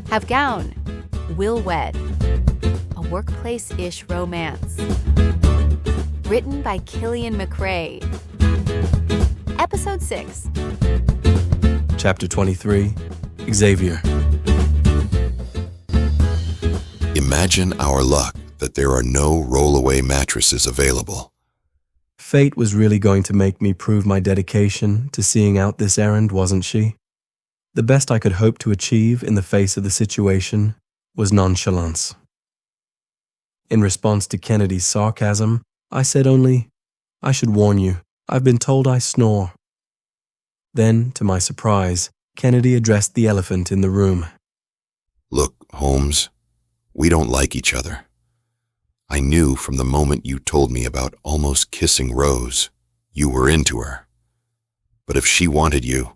Have gown. Will wed. A workplace-ish romance. Written by Killian McRae. Episode 6. Chapter 23. Xavier. Imagine our luck that there are no roll-away mattresses available. Fate was really going to make me prove my dedication to seeing out this errand, wasn't she? The best I could hope to achieve in the face of the situation was nonchalance. In response to Kennedy's sarcasm, I said only, "I should warn you, I've been told I snore." Then, to my surprise, Kennedy addressed the elephant in the room. Look, Holmes, we don't like each other. I knew from the moment you told me about almost kissing Rose, you were into her. But if she wanted you,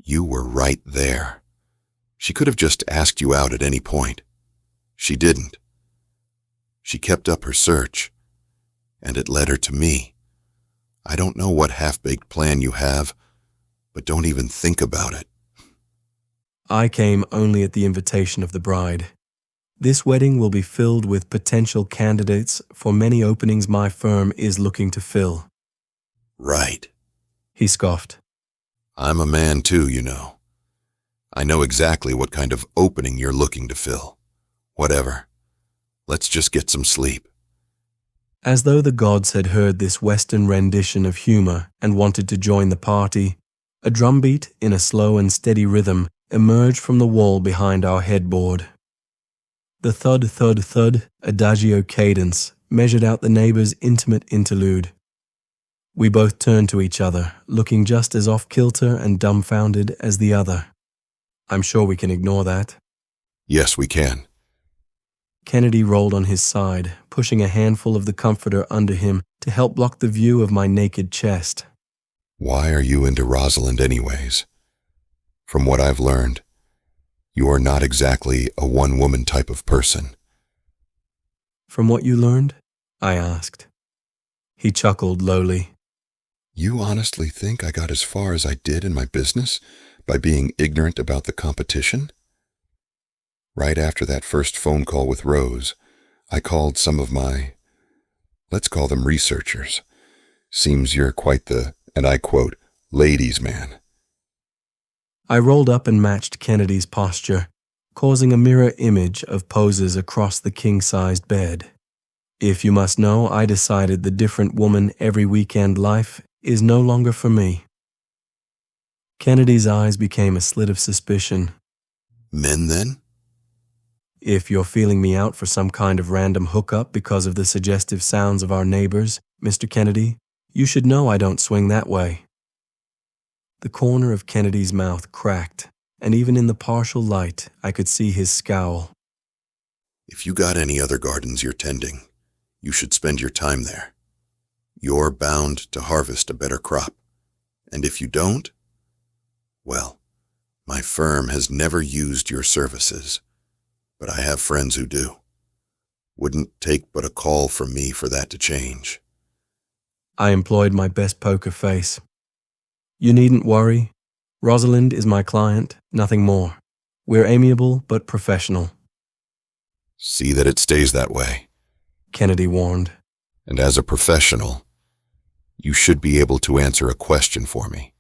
you were right there. She could have just asked you out at any point. She didn't. She kept up her search, and it led her to me. I don't know what half-baked plan you have, but don't even think about it. I came only at the invitation of the bride. This wedding will be filled with potential candidates for many openings my firm is looking to fill. Right. He scoffed. I'm a man too, you know. I know exactly what kind of opening you're looking to fill. Whatever. Let's just get some sleep. As though the gods had heard this Western rendition of humor and wanted to join the party, a drumbeat in a slow and steady rhythm emerged from the wall behind our headboard. The thud, thud, thud adagio cadence measured out the neighbor's intimate interlude. We both turned to each other, looking just as off-kilter and dumbfounded as the other. I'm sure we can ignore that. Yes, we can. Kennedy rolled on his side, pushing a handful of the comforter under him to help block the view of my naked chest. Why are you into Rosalind anyways? From what I've learned, you are not exactly a one-woman type of person. From what you learned? I asked. He chuckled lowly. You honestly think I got as far as I did in my business by being ignorant about the competition? Right after that first phone call with Rose, I called some of my, let's call them researchers. Seems you're quite the, and I quote, ladies' man. I rolled up and matched Kennedy's posture, causing a mirror image of poses across the king-sized bed. If you must know, I decided the different woman every weekend life is no longer for me. Kennedy's eyes became a slit of suspicion. Men, then? If you're feeling me out for some kind of random hookup because of the suggestive sounds of our neighbors, Mr. Kennedy, you should know I don't swing that way. The corner of Kennedy's mouth cracked, and even in the partial light, I could see his scowl. If you got any other gardens you're tending, you should spend your time there. You're bound to harvest a better crop. And if you don't, well, my firm has never used your services, but I have friends who do. Wouldn't take but a call from me for that to change. I employed my best poker face. You needn't worry. Rosalind is my client, nothing more. We're amiable but professional. See that it stays that way, Kennedy warned. And as a professional, you should be able to answer a question for me.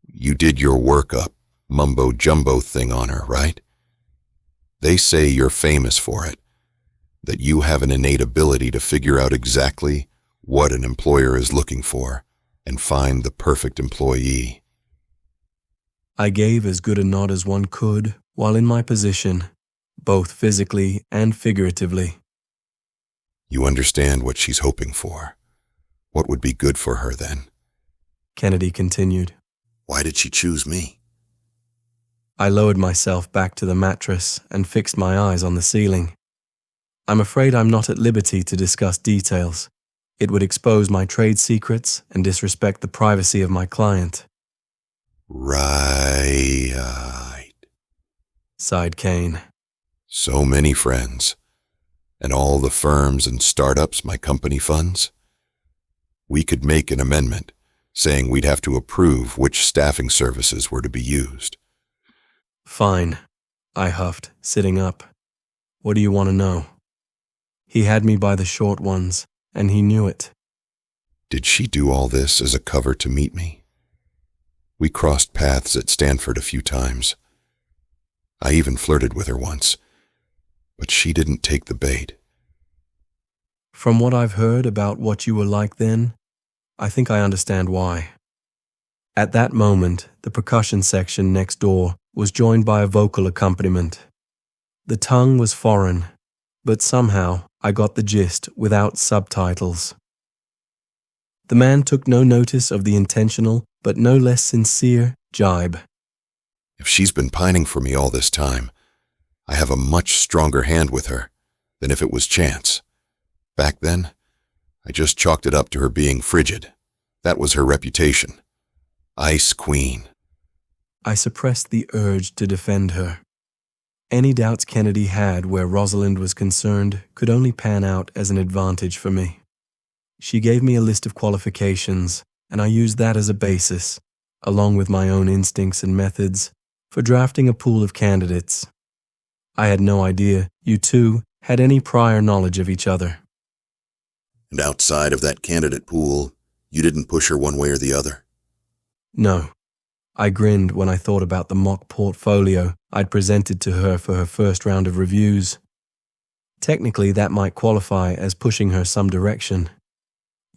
You did your workup, mumbo-jumbo thing on her, right? They say you're famous for it, that you have an innate ability to figure out exactly what an employer is looking for and find the perfect employee. I gave as good a nod as one could while in my position, both physically and figuratively. You understand what she's hoping for. What would be good for her then? Kennedy continued. Why did she choose me? I lowered myself back to the mattress and fixed my eyes on the ceiling. I'm afraid I'm not at liberty to discuss details. It would expose my trade secrets and disrespect the privacy of my client. Right, sighed Kane. So many friends, and all the firms and startups my company funds. We could make an amendment saying we'd have to approve which staffing services were to be used. Fine. I huffed, sitting up. What do you want to know? He had me by the short ones, and he knew it. Did she do all this as a cover to meet me? We crossed paths at Stanford a few times. I even flirted with her once, but she didn't take the bait. From what I've heard about what you were like then, I think I understand why. At that moment, the percussion section next door was joined by a vocal accompaniment. The tongue was foreign, but somehow I got the gist without subtitles. The man took no notice of the intentional, but no less sincere, jibe. If she's been pining for me all this time, I have a much stronger hand with her than if it was chance. Back then, I just chalked it up to her being frigid. That was her reputation. Ice Queen. I suppressed the urge to defend her. Any doubts Kennedy had where Rosalind was concerned could only pan out as an advantage for me. She gave me a list of qualifications, and I used that as a basis, along with my own instincts and methods, for drafting a pool of candidates. I had no idea you two had any prior knowledge of each other. And outside of that candidate pool, you didn't push her one way or the other? No. I grinned when I thought about the mock portfolio I'd presented to her for her first round of reviews. Technically, that might qualify as pushing her some direction.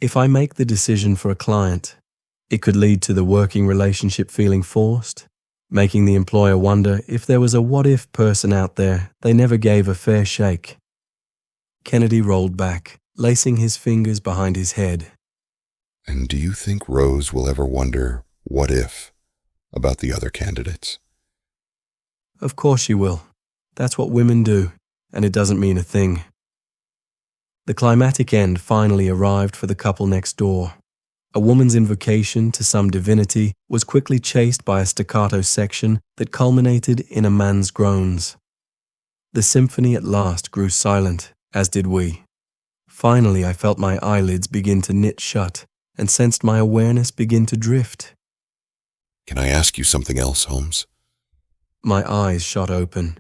If I make the decision for a client, it could lead to the working relationship feeling forced, making the employer wonder if there was a what-if person out there they never gave a fair shake. Kennedy rolled back, lacing his fingers behind his head. And do you think Rose will ever wonder, what if, about the other candidates? Of course she will. That's what women do, and it doesn't mean a thing. The climatic end finally arrived for the couple next door. A woman's invocation to some divinity was quickly chased by a staccato section that culminated in a man's groans. The symphony at last grew silent, as did we. Finally, I felt my eyelids begin to knit shut and sensed my awareness begin to drift. Can I ask you something else, Holmes? My eyes shot open.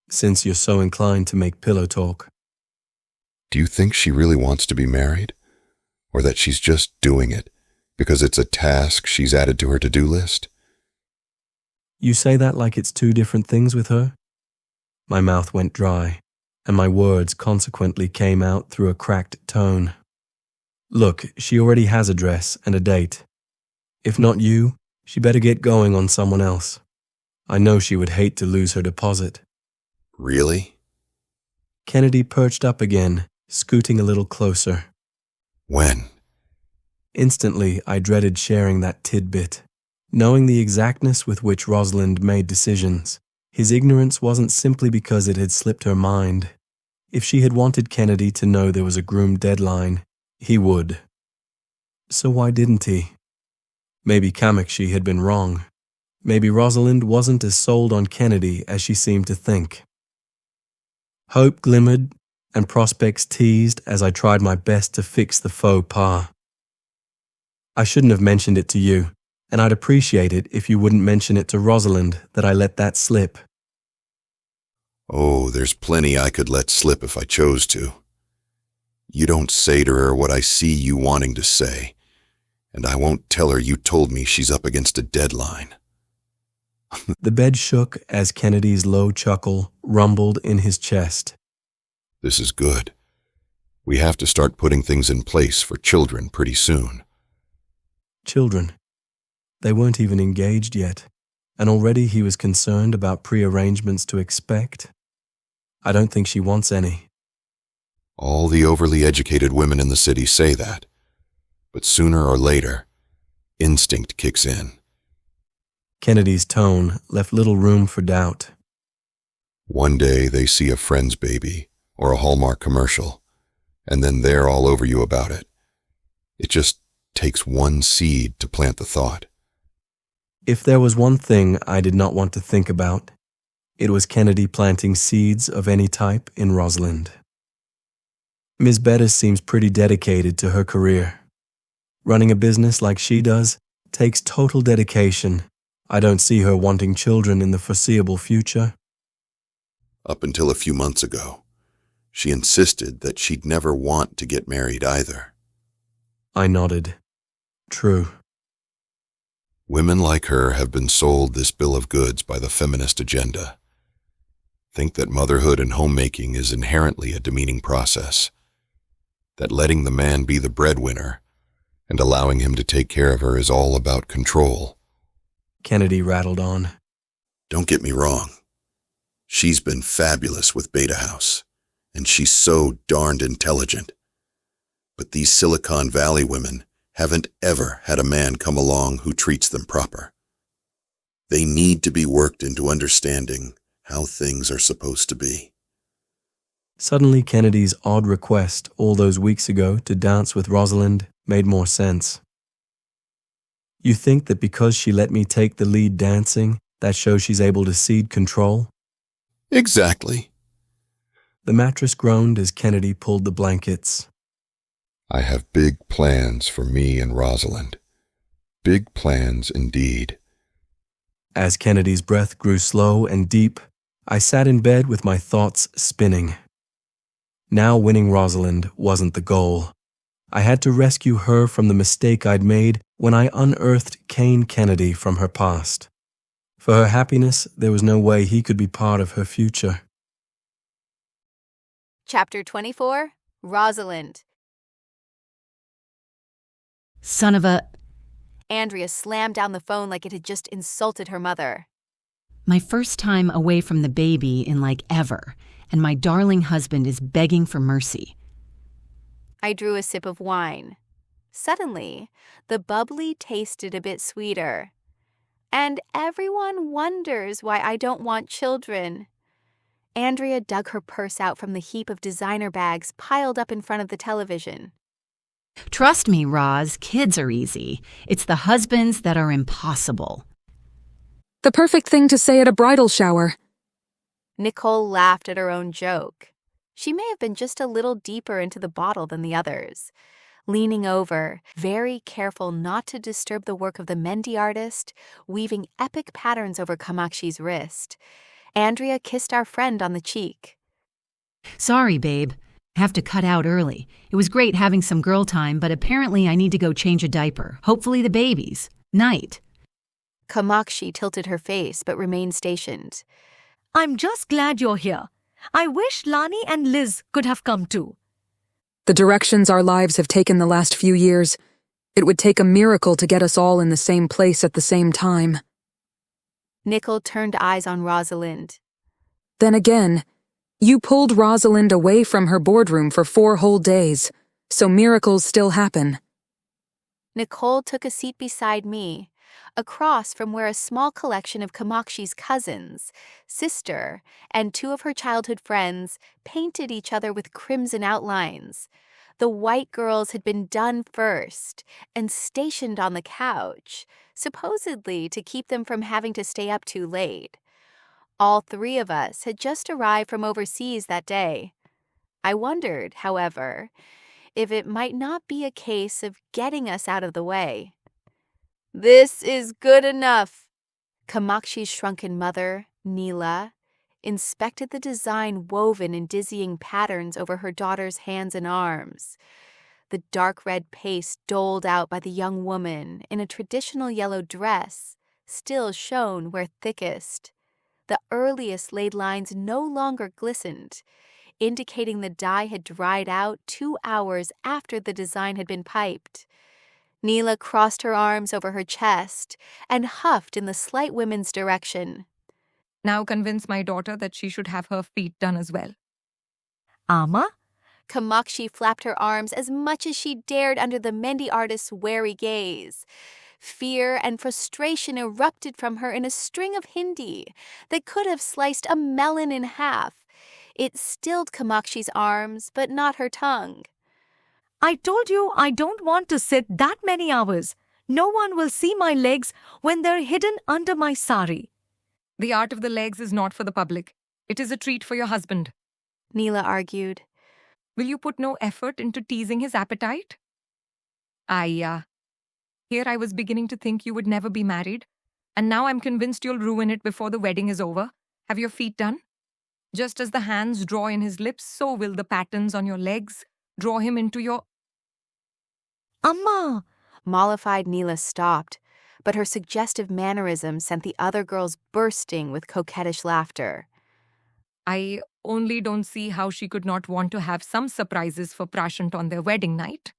Since you're so inclined to make pillow talk. Do you think she really wants to be married? Or that she's just doing it because it's a task she's added to her to-do list? You say that like it's two different things with her? My mouth went dry, and my words consequently came out through a cracked tone. Look, she already has a dress and a date. If not you, she better get going on someone else. I know she would hate to lose her deposit. Really? Kennedy perched up again, scooting a little closer. When? Instantly, I dreaded sharing that tidbit. Knowing the exactness with which Rosalind made decisions, his ignorance wasn't simply because it had slipped her mind. If she had wanted Kennedy to know there was a groomed deadline, he would. So why didn't he? Maybe Kamakshi had been wrong. Maybe Rosalind wasn't as sold on Kennedy as she seemed to think. Hope glimmered and prospects teased as I tried my best to fix the faux pas. I shouldn't have mentioned it to you, and I'd appreciate it if you wouldn't mention it to Rosalind that I let that slip. Oh, there's plenty I could let slip if I chose to. You don't say to her what I see you wanting to say, and I won't tell her you told me she's up against a deadline. The bed shook as Kennedy's low chuckle rumbled in his chest. This is good. We have to start putting things in place for children pretty soon. Children. They weren't even engaged yet, and already he was concerned about prearrangements to expect. I don't think she wants any. All the overly educated women in the city say that, but sooner or later, instinct kicks in. Kennedy's tone left little room for doubt. One day they see a friend's baby or a Hallmark commercial, and then they're all over you about it. It just takes one seed to plant the thought. If there was one thing I did not want to think about, it was Kennedy planting seeds of any type in Rosalind. Ms. Bettis seems pretty dedicated to her career. Running a business like she does takes total dedication. I don't see her wanting children in the foreseeable future. Up until a few months ago, she insisted that she'd never want to get married either. I nodded. True. Women like her have been sold this bill of goods by the feminist agenda. Think that motherhood and homemaking is inherently a demeaning process, that letting the man be the breadwinner and allowing him to take care of her is all about control. Kennedy rattled on. Don't get me wrong. She's been fabulous with Beta House, and she's so darned intelligent. But these Silicon Valley women haven't ever had a man come along who treats them proper. They need to be worked into understanding how things are supposed to be. Suddenly, Kennedy's odd request all those weeks ago to dance with Rosalind made more sense. You think that because she let me take the lead dancing, that shows she's able to cede control? Exactly. The mattress groaned as Kennedy pulled the blankets. I have big plans for me and Rosalind. Big plans indeed. As Kennedy's breath grew slow and deep, I sat in bed with my thoughts spinning. Now winning Rosalind wasn't the goal. I had to rescue her from the mistake I'd made when I unearthed Kane Kennedy from her past. For her happiness, there was no way he could be part of her future. Chapter 24, Rosalind. Son of a... Andrea slammed down the phone like it had just insulted her mother. My first time away from the baby in like ever, and my darling husband is begging for mercy. I drew a sip of wine. Suddenly, the bubbly tasted a bit sweeter. And everyone wonders why I don't want children. Andrea dug her purse out from the heap of designer bags piled up in front of the television. Trust me, Roz, kids are easy. It's the husbands that are impossible. The perfect thing to say at a bridal shower. Nicole laughed at her own joke. She may have been just a little deeper into the bottle than the others. Leaning over, very careful not to disturb the work of the Mehndi artist, weaving epic patterns over Kamakshi's wrist, Andrea kissed our friend on the cheek. Sorry, babe. Have to cut out early. It was great having some girl time, but apparently I need to go change a diaper. Hopefully the baby's. Night. Kamakshi tilted her face but remained stationed. I'm just glad you're here. I wish Lani and Liz could have come too. The directions our lives have taken the last few years, it would take a miracle to get us all in the same place at the same time. Nicole turned eyes on Rosalind. Then again, you pulled Rosalind away from her boardroom for 4 whole days, so miracles still happen. Nicole took a seat beside me, across from where a small collection of Kamakshi's cousins, sister, and 2 of her childhood friends painted each other with crimson outlines. The white girls had been done first and stationed on the couch, supposedly to keep them from having to stay up too late. All 3 of us had just arrived from overseas that day. I wondered, however, if it might not be a case of getting us out of the way. This is good enough. Kamakshi's shrunken mother, Neela, inspected the design woven in dizzying patterns over her daughter's hands and arms. The dark red paste doled out by the young woman in a traditional yellow dress still shone where thickest. The earliest laid lines no longer glistened, indicating the dye had dried out 2 hours after the design had been piped. Neela crossed her arms over her chest and huffed in the slight women's direction. Now convince my daughter that she should have her feet done as well. Amma? Kamakshi flapped her arms as much as she dared under the Mehndi artist's wary gaze. Fear and frustration erupted from her in a string of Hindi that could have sliced a melon in half. It stilled Kamakshi's arms, but not her tongue. I told you I don't want to sit that many hours. No one will see my legs when they're hidden under my sari. The art of the legs is not for the public. It is a treat for your husband. Neela argued. Will you put no effort into teasing his appetite? Here I was beginning to think you would never be married, and now I'm convinced you'll ruin it before the wedding is over. Have your feet done? Just as the hands draw in his lips, so will the patterns on your legs draw him into your... Amma! Mollified Neela stopped, but her suggestive mannerism sent the other girls bursting with coquettish laughter. I only don't see how she could not want to have some surprises for Prashant on their wedding night.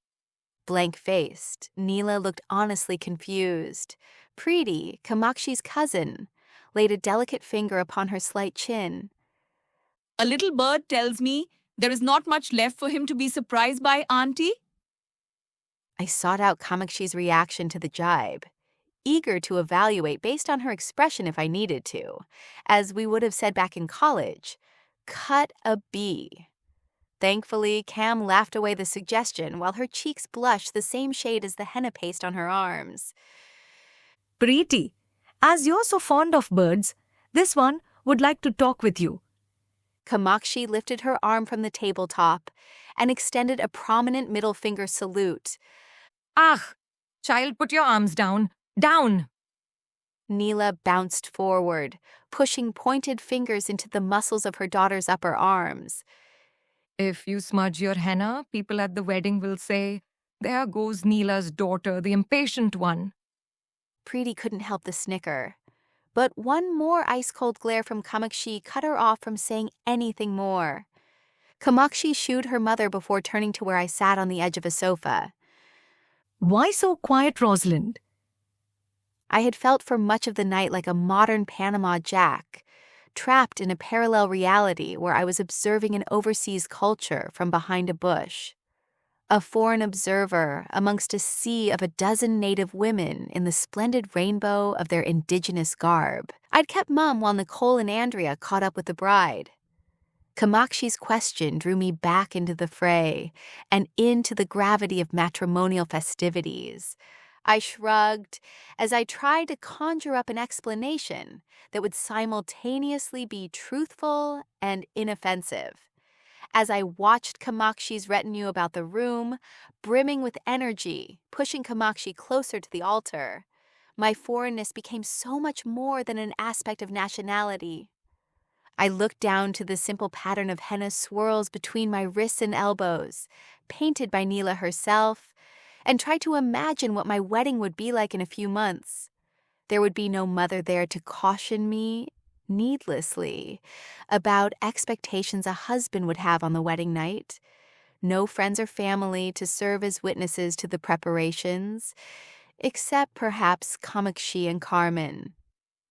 Blank-faced, Neela looked honestly confused. Preeti, Kamakshi's cousin, laid a delicate finger upon her slight chin. A little bird tells me there is not much left for him to be surprised by, Auntie. I sought out Kamakshi's reaction to the jibe, eager to evaluate based on her expression if I needed to. As we would have said back in college, cut a B. Thankfully, Cam laughed away the suggestion while her cheeks blushed the same shade as the henna paste on her arms. Preeti, as you're so fond of birds, this one would like to talk with you. Kamakshi lifted her arm from the tabletop and extended a prominent middle finger salute. Ah, child, put your arms down. Down! Neela bounced forward, pushing pointed fingers into the muscles of her daughter's upper arms. If you smudge your henna, people at the wedding will say, "There goes Neela's daughter, the impatient one." Preeti couldn't help the snicker. But one more ice-cold glare from Kamakshi cut her off from saying anything more. Kamakshi shooed her mother before turning to where I sat on the edge of a sofa. Why so quiet, Rosalind? I had felt for much of the night like a modern Panama Jack, trapped in a parallel reality where I was observing an overseas culture from behind a bush. A foreign observer amongst a sea of a dozen native women in the splendid rainbow of their indigenous garb. I'd kept mum while Nicole and Andrea caught up with the bride. Kamakshi's question drew me back into the fray and into the gravity of matrimonial festivities. I shrugged as I tried to conjure up an explanation that would simultaneously be truthful and inoffensive. As I watched Kamakshi's retinue about the room, brimming with energy, pushing Kamakshi closer to the altar, my foreignness became so much more than an aspect of nationality. I looked down to the simple pattern of henna swirls between my wrists and elbows, painted by Neela herself, and tried to imagine what my wedding would be like in a few months. There would be no mother there to caution me, needlessly, about expectations a husband would have on the wedding night. No friends or family to serve as witnesses to the preparations, except perhaps Kamakshi and Carmen.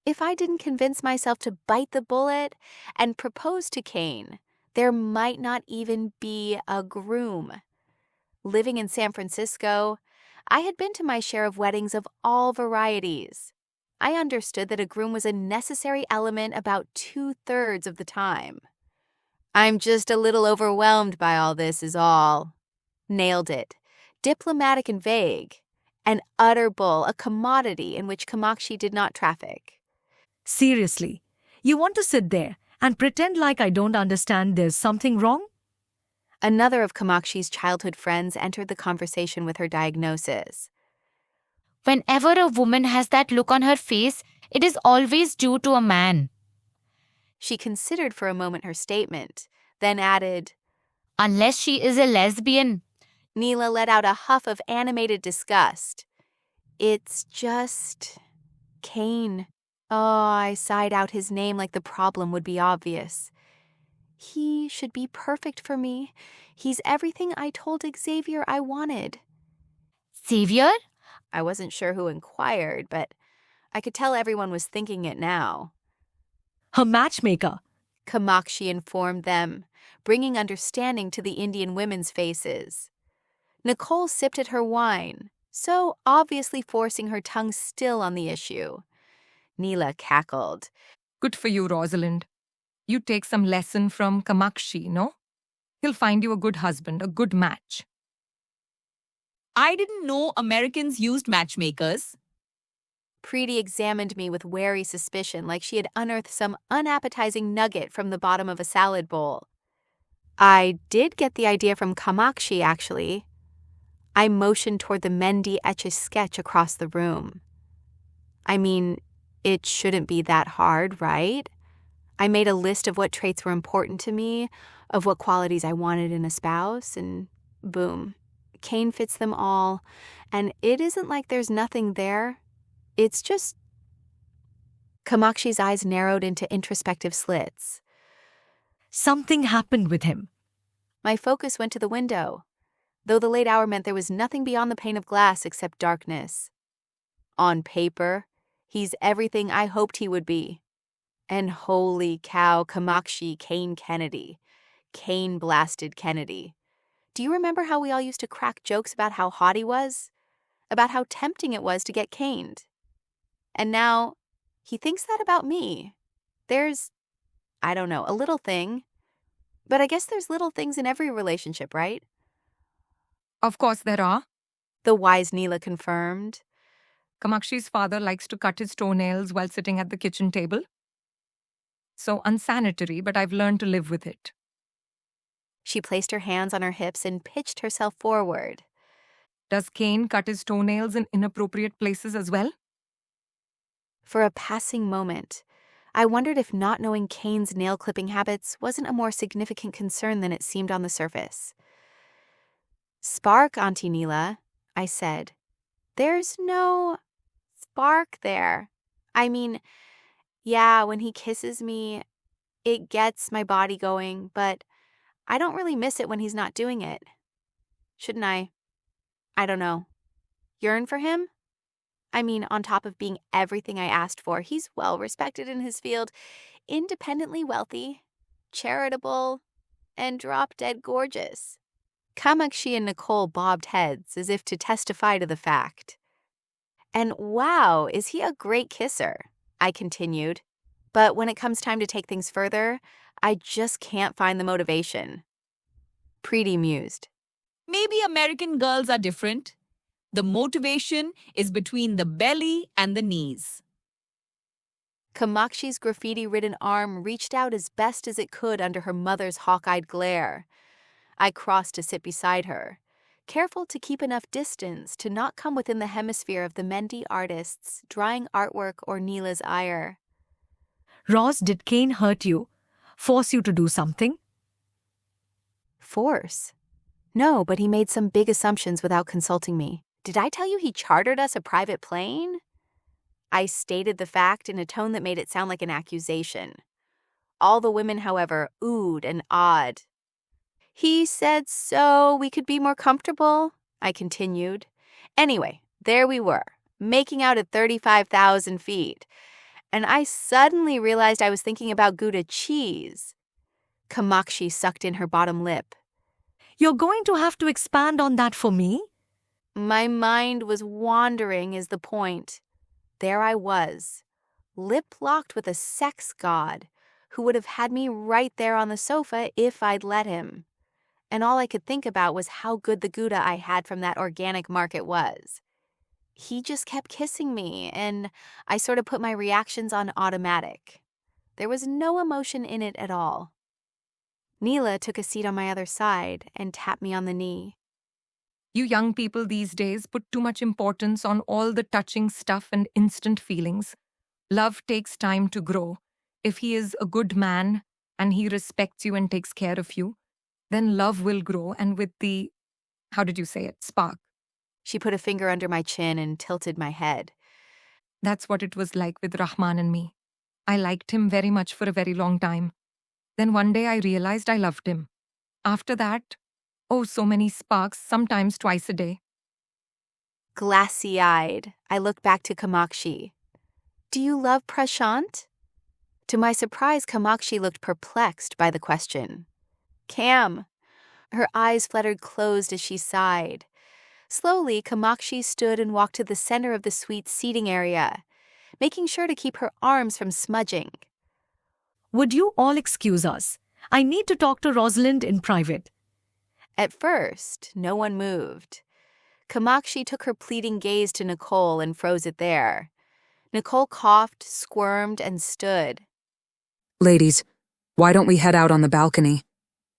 If I didn't convince myself to bite the bullet and propose to Kane, there might not even be a groom. Living in San Francisco, I had been to my share of weddings of all varieties. I understood that a groom was a necessary element about 2/3 of the time. I'm just a little overwhelmed by all this is all. Nailed it. Diplomatic and vague. An utter bull, a commodity in which Kamakshi did not traffic. Seriously, you want to sit there and pretend like I don't understand there's something wrong? Another of Kamakshi's childhood friends entered the conversation with her diagnosis. Whenever a woman has that look on her face, it is always due to a man. She considered for a moment her statement, then added, Unless she is a lesbian. Neela let out a huff of animated disgust. It's just... Kane. Oh, I sighed out his name like the problem would be obvious. He should be perfect for me. He's everything I told Xavier I wanted. Xavier? I wasn't sure who inquired, but I could tell everyone was thinking it now. Her matchmaker, Kamakshi informed them, bringing understanding to the Indian women's faces. Nicole sipped at her wine, so obviously forcing her tongue still on the issue. Neela cackled. Good for you, Rosalind. You take some lesson from Kamakshi, no? He'll find you a good husband, a good match. I didn't know Americans used matchmakers. Preeti examined me with wary suspicion like she had unearthed some unappetizing nugget from the bottom of a salad bowl. I did get the idea from Kamakshi, actually. I motioned toward the Mendi Etch-a-Sketch across the room. I mean, it shouldn't be that hard, right? I made a list of what traits were important to me, of what qualities I wanted in a spouse, and boom, Kane fits them all. And it isn't like there's nothing there. It's just... Kamakshi's eyes narrowed into introspective slits. Something happened with him. My focus went to the window, though the late hour meant there was nothing beyond the pane of glass except darkness. On paper, he's everything I hoped he would be. And holy cow, Kamakshi Kane Kennedy. Kane blasted Kennedy. Do you remember how we all used to crack jokes about how hot he was? About how tempting it was to get caned? And now, he thinks that about me. There's, I don't know, a little thing. But I guess there's little things in every relationship, right? Of course there are. The wise Neela confirmed. Kamakshi's father likes to cut his toenails while sitting at the kitchen table. So unsanitary, but I've learned to live with it. She placed her hands on her hips and pitched herself forward. Does Kane cut his toenails in inappropriate places as well? For a passing moment, I wondered if not knowing Kane's nail-clipping habits wasn't a more significant concern than it seemed on the surface. "Spark, Auntie Neela," I said. "There's no spark there. I mean, yeah, when he kisses me, it gets my body going, but I don't really miss it when he's not doing it. Shouldn't I don't know, yearn for him? I mean, on top of being everything I asked for, he's well respected in his field, independently wealthy, charitable, and drop-dead gorgeous." Kamakshi and Nicole bobbed heads as if to testify to the fact. "And wow, is he a great kisser," I continued. "But when it comes time to take things further, I just can't find the motivation." Preeti mused. Maybe American girls are different. The motivation is between the belly and the knees. Kamakshi's graffiti-ridden arm reached out as best as it could under her mother's hawk-eyed glare. I crossed to sit beside her, careful to keep enough distance to not come within the hemisphere of the Mehndi artists, drying artwork or Neela's ire. Roz, did Kane hurt you? Force you to do something? Force? No, but he made some big assumptions without consulting me. Did I tell you he chartered us a private plane? I stated the fact in a tone that made it sound like an accusation. All the women, however, oohed and awed. "He said so we could be more comfortable," I continued. Anyway, there we were, making out at 35,000 feet. And I suddenly realized I was thinking about Gouda cheese. Kamakshi sucked in her bottom lip. You're going to have to expand on that for me? My mind was wandering is the point. There I was, lip-locked with a sex god who would have had me right there on the sofa if I'd let him. And all I could think about was how good the Gouda I had from that organic market was. He just kept kissing me, and I sort of put my reactions on automatic. There was no emotion in it at all. Neela took a seat on my other side and tapped me on the knee. You young people these days put too much importance on all the touching stuff and instant feelings. Love takes time to grow. If he is a good man and he respects you and takes care of you, then love will grow, and with the, how did you say it, spark. She put a finger under my chin and tilted my head. That's what it was like with Rahman and me. I liked him very much for a very long time. Then one day I realized I loved him. After that, oh, so many sparks, sometimes twice a day. Glassy-eyed, I looked back to Kamakshi. "Do you love Prashant?" To my surprise, Kamakshi looked perplexed by the question. "Cam." Her eyes fluttered closed as she sighed. Slowly, Kamakshi stood and walked to the center of the suite seating area, making sure to keep her arms from smudging. Would you all excuse us? I need to talk to Rosalind in private. At first, no one moved. Kamakshi took her pleading gaze to Nicole and froze it there. Nicole coughed, squirmed, and stood. Ladies, why don't we head out on the balcony?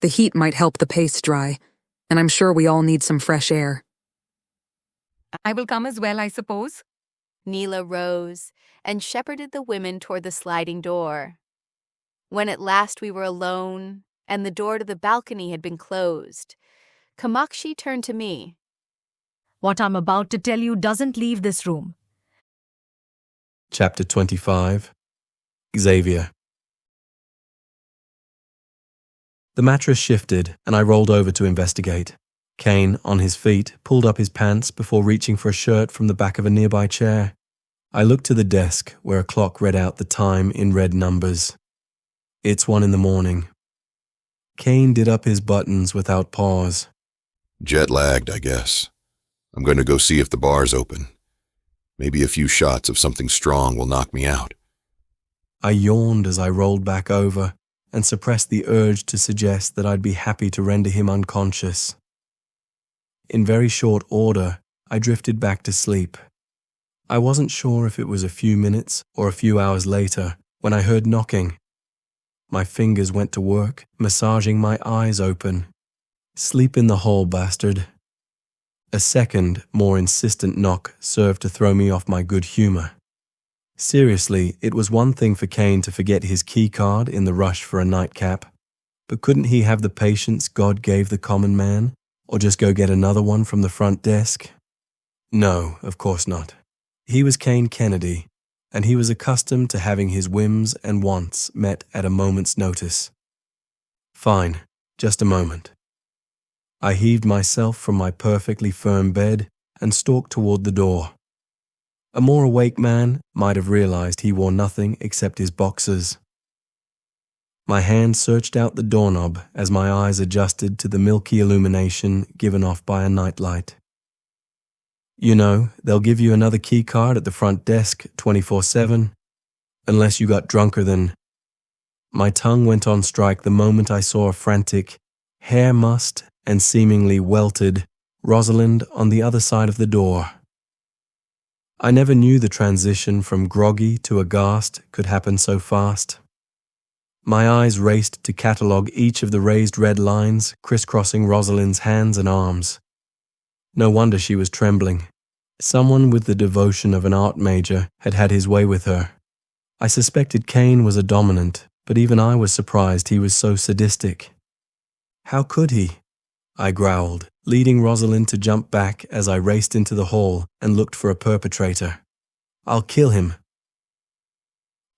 The heat might help the paste dry, and I'm sure we all need some fresh air. I will come as well, I suppose. Neela rose and shepherded the women toward the sliding door. When at last we were alone, and the door to the balcony had been closed, Kamakshi turned to me. What I'm about to tell you doesn't leave this room. Chapter 25. Xavier. The mattress shifted, and I rolled over to investigate. Kane, on his feet, pulled up his pants before reaching for a shirt from the back of a nearby chair. I looked to the desk, where a clock read out the time in red numbers. It's 1 a.m. Kane did up his buttons without pause. Jet-lagged, I guess. I'm going to go see if the bar's open. Maybe a few shots of something strong will knock me out. I yawned as I rolled back over and suppressed the urge to suggest that I'd be happy to render him unconscious. In very short order, I drifted back to sleep. I wasn't sure if it was a few minutes or a few hours later when I heard knocking. My fingers went to work, massaging my eyes open. Sleep in the hole, bastard. A second, more insistent knock served to throw me off my good humor. Seriously, it was one thing for Kane to forget his key card in the rush for a nightcap, but couldn't he have the patience God gave the common man, or just go get another one from the front desk? No, of course not. He was Kane Kennedy, and he was accustomed to having his whims and wants met at a moment's notice. Fine, just a moment. I heaved myself from my perfectly firm bed and stalked toward the door. A more awake man might have realized he wore nothing except his boxers. My hand searched out the doorknob as my eyes adjusted to the milky illumination given off by a nightlight. You know, they'll give you another key card at the front desk 24/7, unless you got drunker than... My tongue went on strike the moment I saw a frantic, hair-mussed and seemingly welted Rosalind on the other side of the door. I never knew the transition from groggy to aghast could happen so fast. My eyes raced to catalogue each of the raised red lines crisscrossing Rosalind's hands and arms. No wonder she was trembling. Someone with the devotion of an art major had had his way with her. I suspected Kane was a dominant, but even I was surprised he was so sadistic. How could he? I growled, leading Rosalind to jump back as I raced into the hall and looked for a perpetrator. I'll kill him.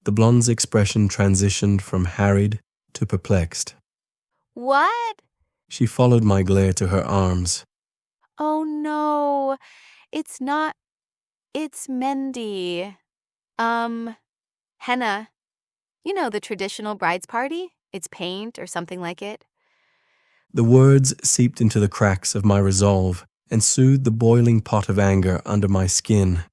The blonde's expression transitioned from harried to perplexed. What? She followed my glare to her arms. Oh no, it's not. It's Mendy. Henna. You know, the traditional bride's party? It's paint or something like it. The words seeped into the cracks of my resolve and soothed the boiling pot of anger under my skin.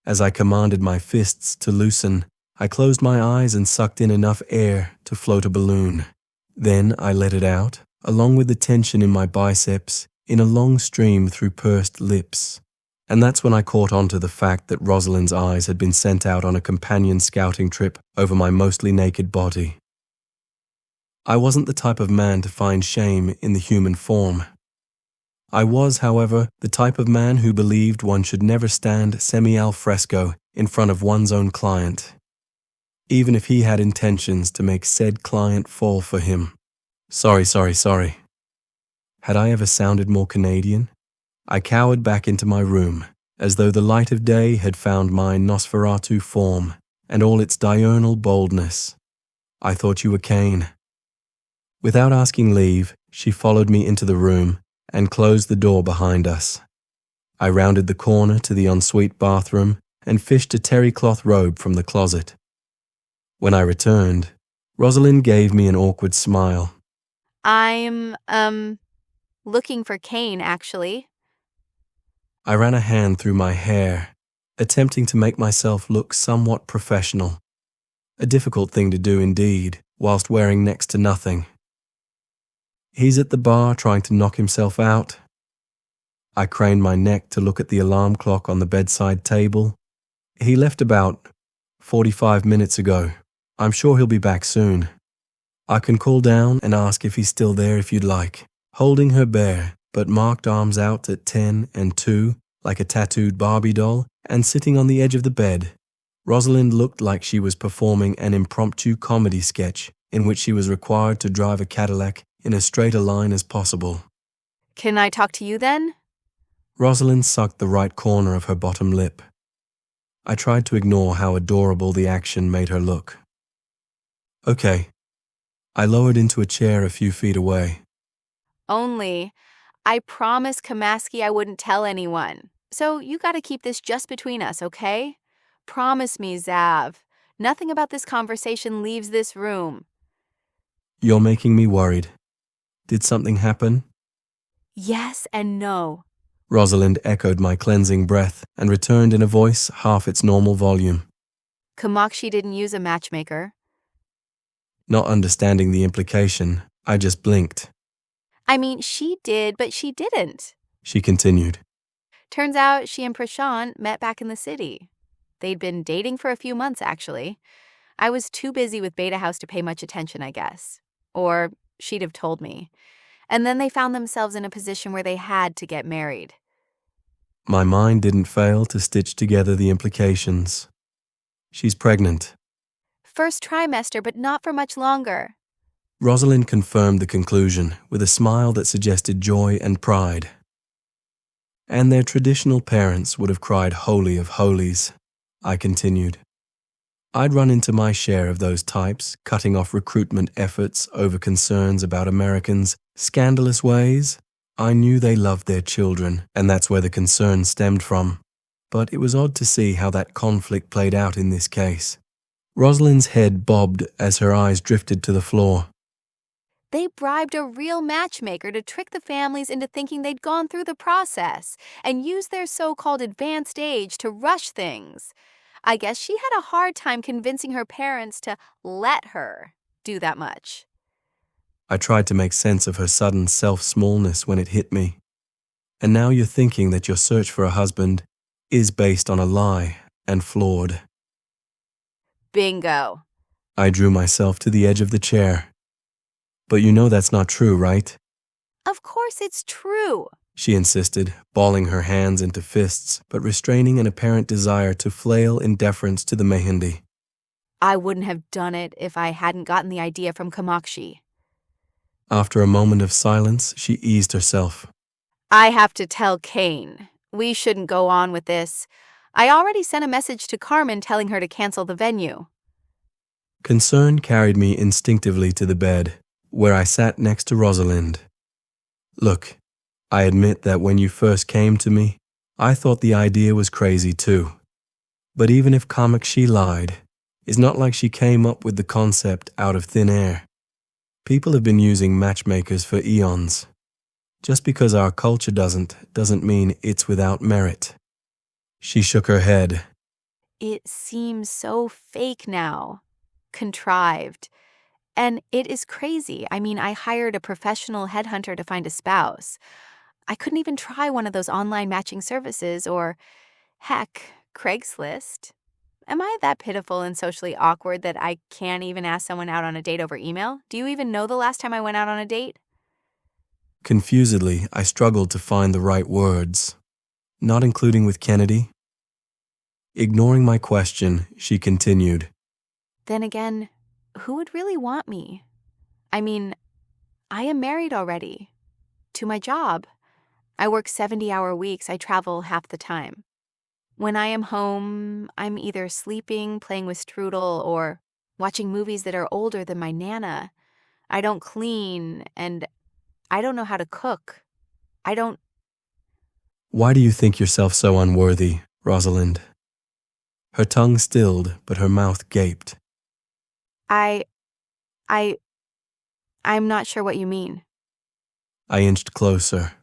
As I commanded my fists to loosen, I closed my eyes and sucked in enough air to float a balloon. Then I let it out, along with the tension in my biceps, in a long stream through pursed lips. And that's when I caught on to the fact that Rosalind's eyes had been sent out on a companion scouting trip over my mostly naked body. I wasn't the type of man to find shame in the human form. I was, however, the type of man who believed one should never stand semi-al fresco in front of one's own client, even if he had intentions to make said client fall for him. Sorry. Had I ever sounded more Canadian? I cowered back into my room, as though the light of day had found my Nosferatu form and all its diurnal boldness. I thought you were Kane. Without asking leave, she followed me into the room and closed the door behind us. I rounded the corner to the ensuite bathroom and fished a terry cloth robe from the closet. When I returned, Rosalind gave me an awkward smile. I'm, looking for Kane, actually. I ran a hand through my hair, attempting to make myself look somewhat professional. A difficult thing to do indeed, whilst wearing next to nothing. He's at the bar trying to knock himself out. I craned my neck to look at the alarm clock on the bedside table. He left about 45 minutes ago. I'm sure he'll be back soon. I can call down and ask if he's still there if you'd like. Holding her bare, but marked arms out at 10 and 2, like a tattooed Barbie doll, and sitting on the edge of the bed, Rosalind looked like she was performing an impromptu comedy sketch in which she was required to drive a Cadillac in as straight a line as possible. Can I talk to you then? Rosalind sucked the right corner of her bottom lip. I tried to ignore how adorable the action made her look. Okay. I lowered into a chair a few feet away. Only, I promised Kamakshi I wouldn't tell anyone. So you gotta keep this just between us, okay? Promise me, Xav. Nothing about this conversation leaves this room. You're making me worried. Did something happen? Yes and no. Rosalind echoed my cleansing breath and returned in a voice half its normal volume. Kamakshi didn't use a matchmaker. Not understanding the implication, I just blinked. I mean, she did, but she didn't. She continued. Turns out she and Prashant met back in the city. They'd been dating for a few months, actually. I was too busy with Beta House to pay much attention, I guess. Or she'd have told me. And then they found themselves in a position where they had to get married. My mind didn't fail to stitch together the implications. She's pregnant. First trimester, but not for much longer. Rosalind confirmed the conclusion with a smile that suggested joy and pride. And their traditional parents would have cried holy of holies, I continued. I'd run into my share of those types, cutting off recruitment efforts over concerns about Americans' scandalous ways. I knew they loved their children, and that's where the concern stemmed from. But it was odd to see how that conflict played out in this case. Rosalind's head bobbed as her eyes drifted to the floor. They bribed a real matchmaker to trick the families into thinking they'd gone through the process and used their so-called advanced age to rush things. I guess she had a hard time convincing her parents to let her do that much. I tried to make sense of her sudden self-smallness when it hit me. And now you're thinking that your search for a husband is based on a lie and flawed. Bingo. I drew myself to the edge of the chair. But you know that's not true, right? Of course it's true. She insisted, balling her hands into fists, but restraining an apparent desire to flail in deference to the Mehendi. I wouldn't have done it if I hadn't gotten the idea from Kamakshi. After a moment of silence, she eased herself. I have to tell Kane. We shouldn't go on with this. I already sent a message to Carmen telling her to cancel the venue. Concern carried me instinctively to the bed, where I sat next to Rosalind. Look, I admit that when you first came to me, I thought the idea was crazy too. But even if Kamakshi lied, it's not like she came up with the concept out of thin air. People have been using matchmakers for eons. Just because our culture doesn't mean it's without merit. She shook her head. It seems so fake now. Contrived. And it is crazy. I mean, I hired a professional headhunter to find a spouse. I couldn't even try one of those online matching services or, heck, Craigslist. Am I that pitiful and socially awkward that I can't even ask someone out on a date over email? Do you even know the last time I went out on a date? Confusedly, I struggled to find the right words. Not including with Kennedy? Ignoring my question, she continued. Then again, who would really want me? I mean, I am married already. To my job. I work 70-hour weeks. I travel half the time. When I am home, I'm either sleeping, playing with Strudel, or watching movies that are older than my Nana. I don't clean, and I don't know how to cook. Why do you think yourself so unworthy, Rosalind? Her tongue stilled, but her mouth gaped. I'm not sure what you mean. I inched closer.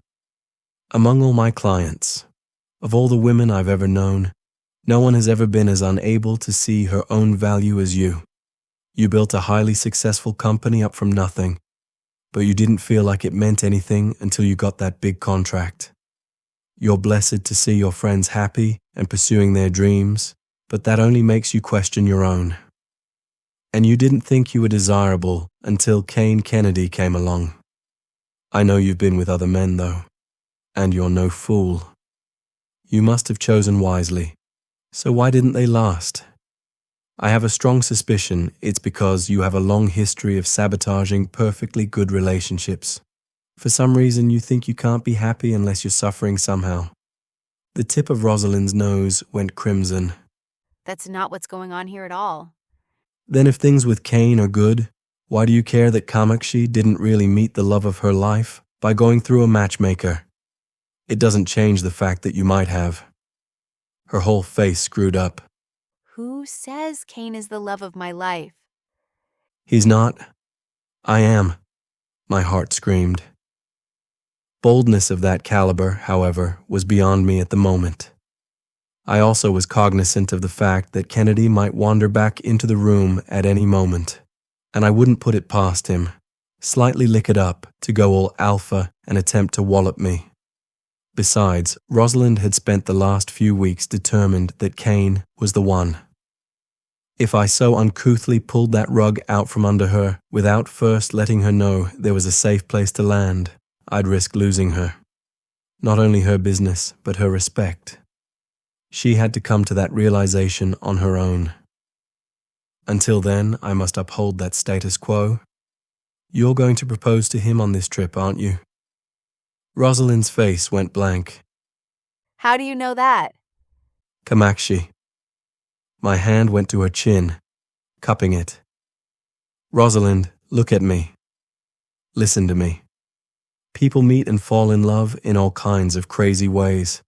Among all my clients, of all the women I've ever known, no one has ever been as unable to see her own value as you. You built a highly successful company up from nothing, but you didn't feel like it meant anything until you got that big contract. You're blessed to see your friends happy and pursuing their dreams, but that only makes you question your own. And you didn't think you were desirable until Kane Kennedy came along. I know you've been with other men, though, and you're no fool. You must have chosen wisely. So why didn't they last? I have a strong suspicion it's because you have a long history of sabotaging perfectly good relationships. For some reason, you think you can't be happy unless you're suffering somehow. The tip of Rosalind's nose went crimson. That's not what's going on here at all. Then if things with Kane are good, why do you care that Kamakshi didn't really meet the love of her life by going through a matchmaker? It doesn't change the fact that you might have. Her whole face screwed up. Who says Kane is the love of my life? He's not. I am, my heart screamed. Boldness of that caliber, however, was beyond me at the moment. I also was cognizant of the fact that Kennedy might wander back into the room at any moment, and I wouldn't put it past him, slightly lick it up to go all alpha and attempt to wallop me. Besides, Rosalind had spent the last few weeks determined that Kane was the one. If I so uncouthly pulled that rug out from under her without first letting her know there was a safe place to land, I'd risk losing her. Not only her business, but her respect. She had to come to that realization on her own. Until then, I must uphold that status quo. You're going to propose to him on this trip, aren't you? Rosalind's face went blank. How do you know that? Kamakshi. My hand went to her chin, cupping it. Rosalind, look at me. Listen to me. People meet and fall in love in all kinds of crazy ways.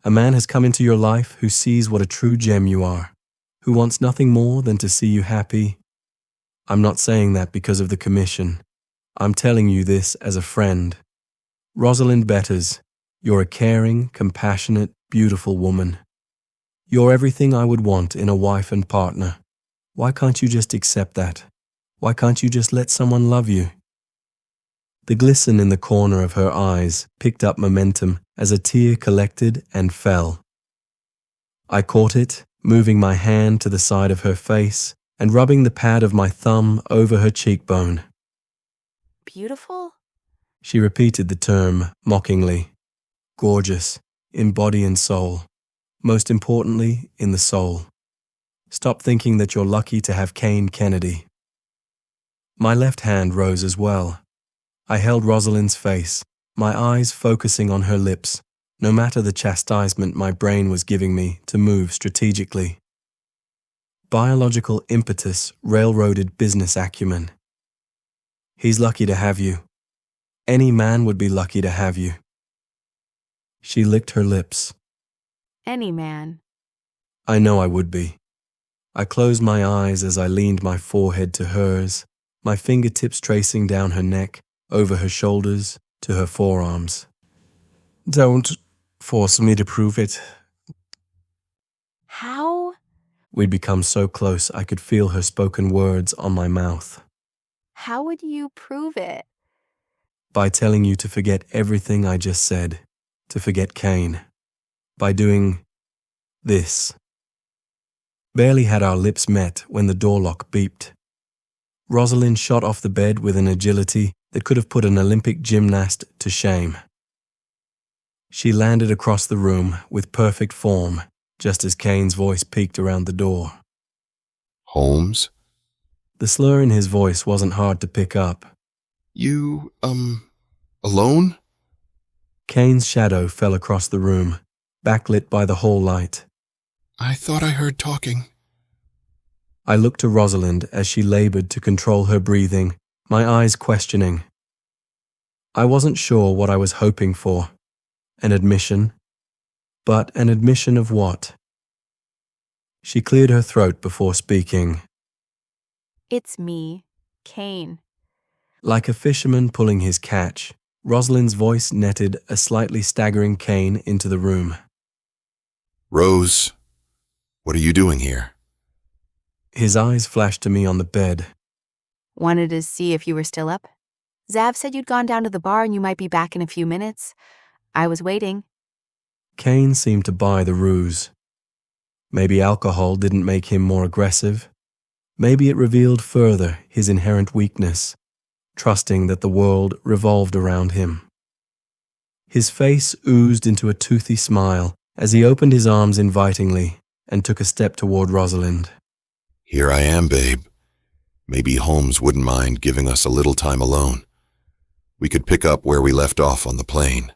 A man has come into your life who sees what a true gem you are, who wants nothing more than to see you happy. I'm not saying that because of the commission. I'm telling you this as a friend. Rosalind Betters, you're a caring, compassionate, beautiful woman. You're everything I would want in a wife and partner. Why can't you just accept that? Why can't you just let someone love you? The glisten in the corner of her eyes picked up momentum as a tear collected and fell. I caught it, moving my hand to the side of her face and rubbing the pad of my thumb over her cheekbone. Beautiful? She repeated the term mockingly. Gorgeous, in body and soul. Most importantly, in the soul. Stop thinking that you're lucky to have Kane Kennedy. My left hand rose as well. I held Rosalind's face, my eyes focusing on her lips, no matter the chastisement my brain was giving me to move strategically. Biological impetus railroaded business acumen. He's lucky to have you. Any man would be lucky to have you. She licked her lips. Any man. I know I would be. I closed my eyes as I leaned my forehead to hers, my fingertips tracing down her neck, over her shoulders, to her forearms. Don't force me to prove it. How? We'd become so close I could feel her spoken words on my mouth. How would you prove it? By telling you to forget everything I just said, to forget Kane. By doing this. Barely had our lips met when the door lock beeped. Rosalind shot off the bed with an agility that could have put an Olympic gymnast to shame. She landed across the room with perfect form, just as Kane's voice peeked around the door. Holmes? The slur in his voice wasn't hard to pick up. You, alone? Kane's shadow fell across the room, backlit by the hall light. I thought I heard talking. I looked to Rosalind as she labored to control her breathing, my eyes questioning. I wasn't sure what I was hoping for. An admission? But an admission of what? She cleared her throat before speaking. It's me, Kane. Like a fisherman pulling his catch, Rosalind's voice netted a slightly staggering Kane into the room. Rose, what are you doing here? His eyes flashed to me on the bed. Wanted to see if you were still up. Zav said you'd gone down to the bar and you might be back in a few minutes. I was waiting. Kane seemed to buy the ruse. Maybe alcohol didn't make him more aggressive. Maybe it revealed further his inherent weakness, trusting that the world revolved around him. His face oozed into a toothy smile as he opened his arms invitingly and took a step toward Rosalind. Here I am, babe. Maybe Holmes wouldn't mind giving us a little time alone. We could pick up where we left off on the plane.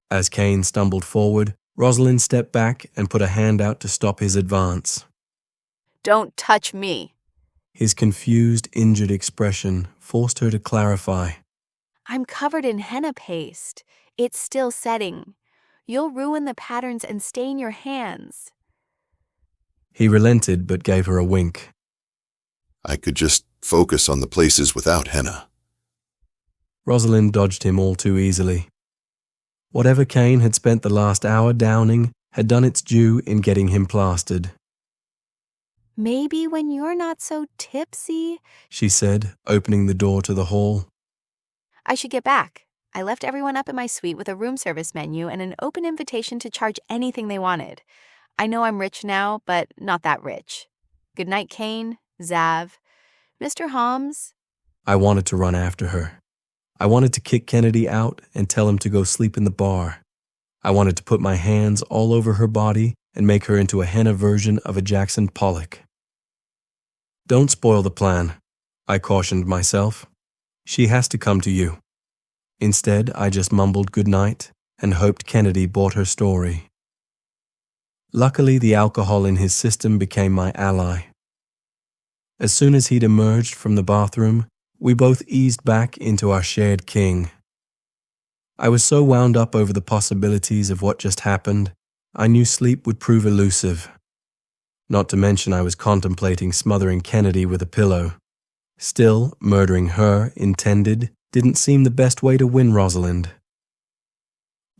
As Kane stumbled forward, Rosalind stepped back and put a hand out to stop his advance. Don't touch me. His confused, injured expression forced her to clarify. I'm covered in henna paste. It's still setting. You'll ruin the patterns and stain your hands. He relented but gave her a wink. I could just focus on the places without henna. Rosalind dodged him all too easily. Whatever Kane had spent the last hour downing had done its due in getting him plastered. Maybe when you're not so tipsy, She said, opening the door to the hall. I should get back. I left everyone up in my suite with a room service menu and an open invitation to charge anything they wanted. I know I'm rich now, but not that rich. Good night, Kane, Xav. Mr. Holmes? I wanted to run after her. I wanted to kick Kennedy out and tell him to go sleep in the bar. I wanted to put my hands all over her body and make her into a henna version of a Jackson Pollock. Don't spoil the plan, I cautioned myself. She has to come to you. Instead, I just mumbled goodnight and hoped Kennedy bought her story. Luckily, the alcohol in his system became my ally. As soon as he'd emerged from the bathroom, we both eased back into our shared king. I was so wound up over the possibilities of what just happened, I knew sleep would prove elusive. Not to mention I was contemplating smothering Kennedy with a pillow. Still, murdering her, intended, didn't seem the best way to win Rosalind.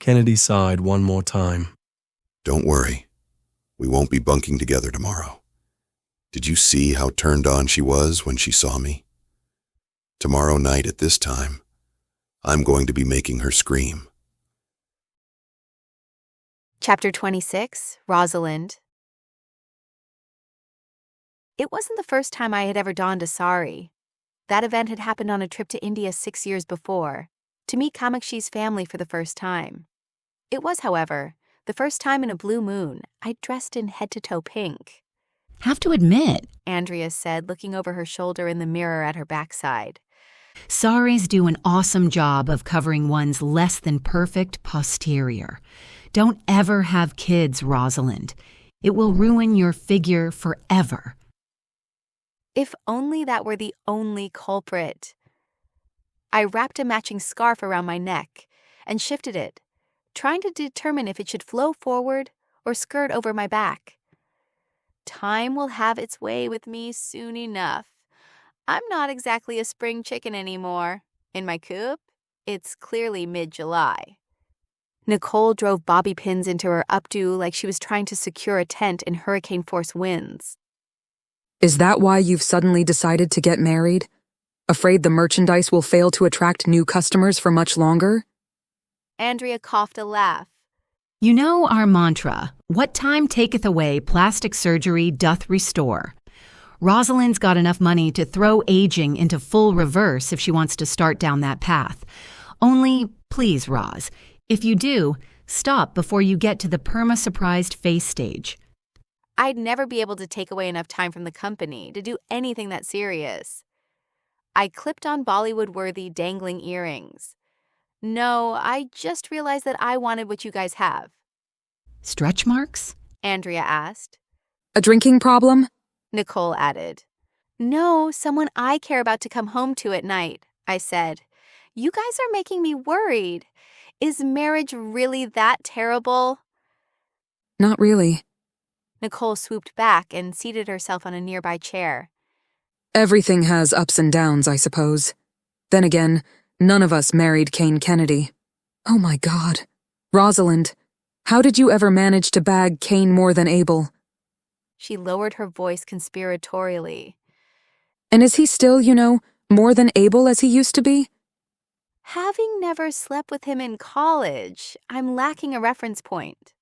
Kennedy sighed one more time. Don't worry. We won't be bunking together tomorrow. Did you see how turned on she was when she saw me? Tomorrow night at this time, I'm going to be making her scream. Chapter 26, Rosalind. It wasn't the first time I had ever donned a sari. That event had happened on a trip to India 6 years before, to meet Kamakshi's family for the first time. It was, however, the first time in a blue moon I'd dressed in head-to-toe pink. Have to admit, Andrea said, looking over her shoulder in the mirror at her backside. saris do an awesome job of covering one's less than perfect posterior. Don't ever have kids, Rosalind. It will ruin your figure forever. If only that were the only culprit. I wrapped a matching scarf around my neck and shifted it, trying to determine if it should flow forward or skirt over my back. Time will have its way with me soon enough. I'm not exactly a spring chicken anymore. In my coupe, it's clearly mid-July. Nicole drove bobby pins into her updo like she was trying to secure a tent in hurricane-force winds. Is that why you've suddenly decided to get married? Afraid the merchandise will fail to attract new customers for much longer? Andrea coughed a laugh. You know our mantra, what time taketh away plastic surgery doth restore. Rosalind's got enough money to throw aging into full reverse if she wants to start down that path. Only, please, Roz, if you do, stop before you get to the perma-surprised face stage. I'd never be able to take away enough time from the company to do anything that serious. I clipped on Bollywood-worthy dangling earrings. No, I just realized that I wanted what you guys have. Stretch marks? Andrea asked. A drinking problem? Nicole added. No, someone I care about to come home to at night, I said. You guys are making me worried. Is marriage really that terrible? Not really. Nicole swooped back and seated herself on a nearby chair. Everything has ups and downs, I suppose. Then again, none of us married Kane Kennedy. Oh my God. Rosalind, how did you ever manage to bag Kane more than Abel? She lowered her voice conspiratorially. And is he still, more than able as he used to be? Having never slept with him in college, I'm lacking a reference point.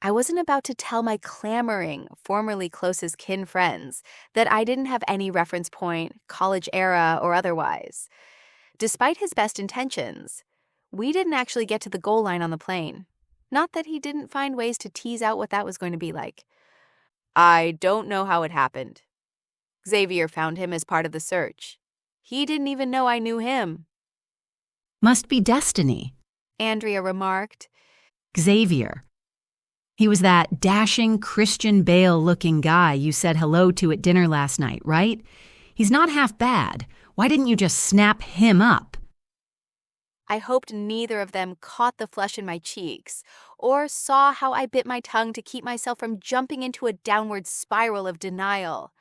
I wasn't about to tell my clamoring, formerly closest kin friends that I didn't have any reference point, college era or otherwise. Despite his best intentions, we didn't actually get to the goal line on the plane. Not that he didn't find ways to tease out what that was going to be like. I don't know how it happened. Xavier found him as part of the search. He didn't even know I knew him, Must be destiny. Andrea remarked. Xavier. He was that dashing Christian Bale-looking guy you said hello to at dinner last night, right? He's not half bad. Why didn't you just snap him up? I hoped neither of them caught the flush in my cheeks or saw how I bit my tongue to keep myself from jumping into a downward spiral of denial.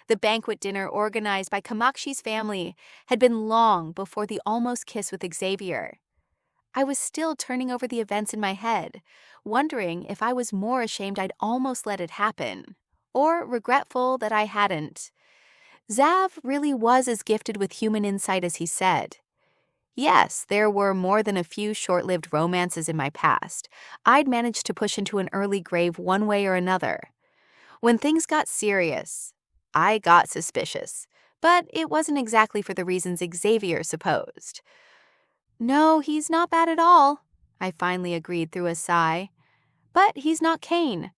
The banquet dinner organized by Kamakshi's family had been long before the almost kiss with Xavier. I was still turning over the events in my head, wondering if I was more ashamed I'd almost let it happen, or regretful that I hadn't. Xav really was as gifted with human insight as he said. Yes, there were more than a few short-lived romances in my past I'd managed to push into an early grave one way or another. When things got serious, I got suspicious, but it wasn't exactly for the reasons Xavier supposed. No, he's not bad at all, I finally agreed through a sigh. But he's not Kane.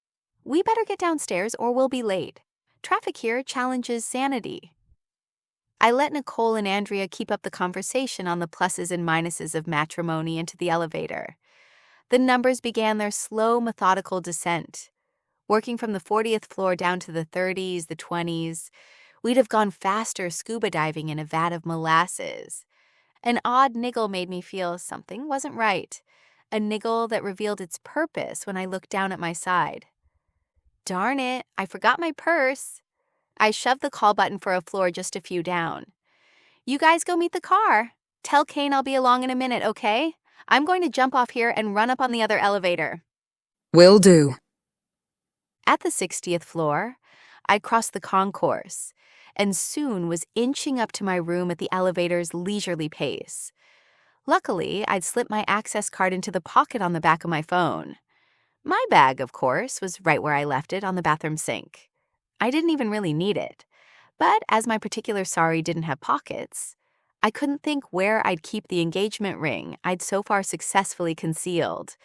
We better get downstairs or we'll be late. Traffic here challenges sanity. I let Nicole and Andrea keep up the conversation on the pluses and minuses of matrimony into the elevator. The numbers began their slow, methodical descent. Working from the 40th floor down to the 30s, the 20s, we'd have gone faster scuba diving in a vat of molasses. An odd niggle made me feel something wasn't right, a niggle that revealed its purpose when I looked down at my side. Darn it, I forgot my purse. I shoved the call button for a floor just a few down. You guys go meet the car. Tell Kane I'll be along in a minute, okay? I'm going to jump off here and run up on the other elevator. Will do. At the 60th floor, I crossed the concourse and soon was inching up to my room at the elevator's leisurely pace. Luckily, I'd slipped my access card into the pocket on the back of my phone. My bag, of course, was right where I left it on the bathroom sink. I didn't even really need it, but as my particular sari didn't have pockets, I couldn't think where I'd keep the engagement ring I'd so far successfully concealed.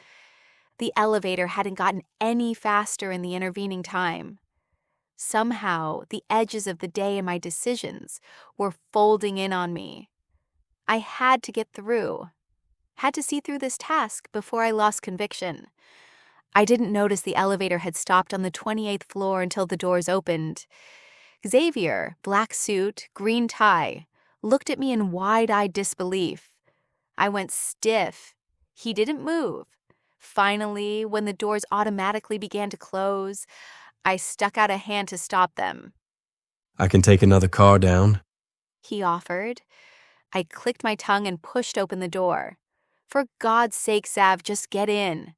The elevator hadn't gotten any faster in the intervening time. Somehow, the edges of the day and my decisions were folding in on me. I had to get through, had to see through this task before I lost conviction. I didn't notice the elevator had stopped on the 28th floor until the doors opened. Xavier, black suit, green tie, looked at me in wide-eyed disbelief. I went stiff. He didn't move. Finally, when the doors automatically began to close, I stuck out a hand to stop them. I can take another car down. He offered. I clicked my tongue and pushed open the door. For God's sake, Xav, just get in.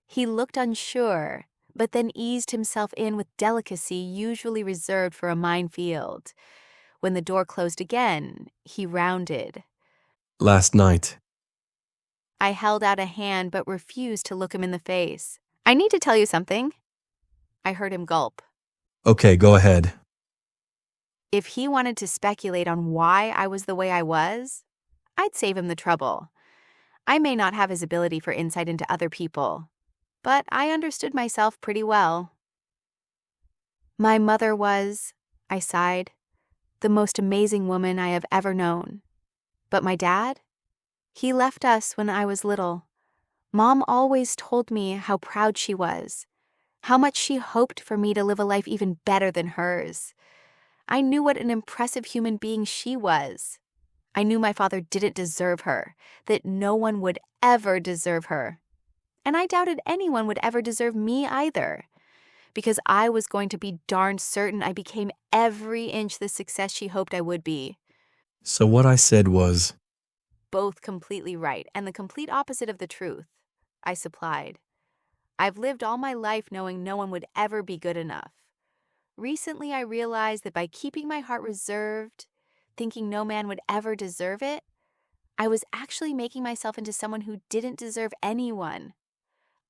He looked unsure, but then eased himself in with delicacy usually reserved for a minefield. When the door closed again, he rounded. Last night. I held out a hand but refused to look him in the face. I need to tell you something. I heard him gulp. Okay, go ahead. If he wanted to speculate on why I was the way I was, I'd save him the trouble. I may not have his ability for insight into other people, but I understood myself pretty well. My mother was, I sighed, the most amazing woman I have ever known. But my dad? He left us when I was little. Mom always told me how proud she was, how much she hoped for me to live a life even better than hers. I knew what an impressive human being she was. I knew my father didn't deserve her, that no one would ever deserve her. And I doubted anyone would ever deserve me either, because I was going to be darn certain I became every inch the success she hoped I would be. So what I said was, Both completely right and the complete opposite of the truth, I supplied. I've lived all my life knowing no one would ever be good enough. Recently, I realized that by keeping my heart reserved, thinking no man would ever deserve it, I was actually making myself into someone who didn't deserve anyone.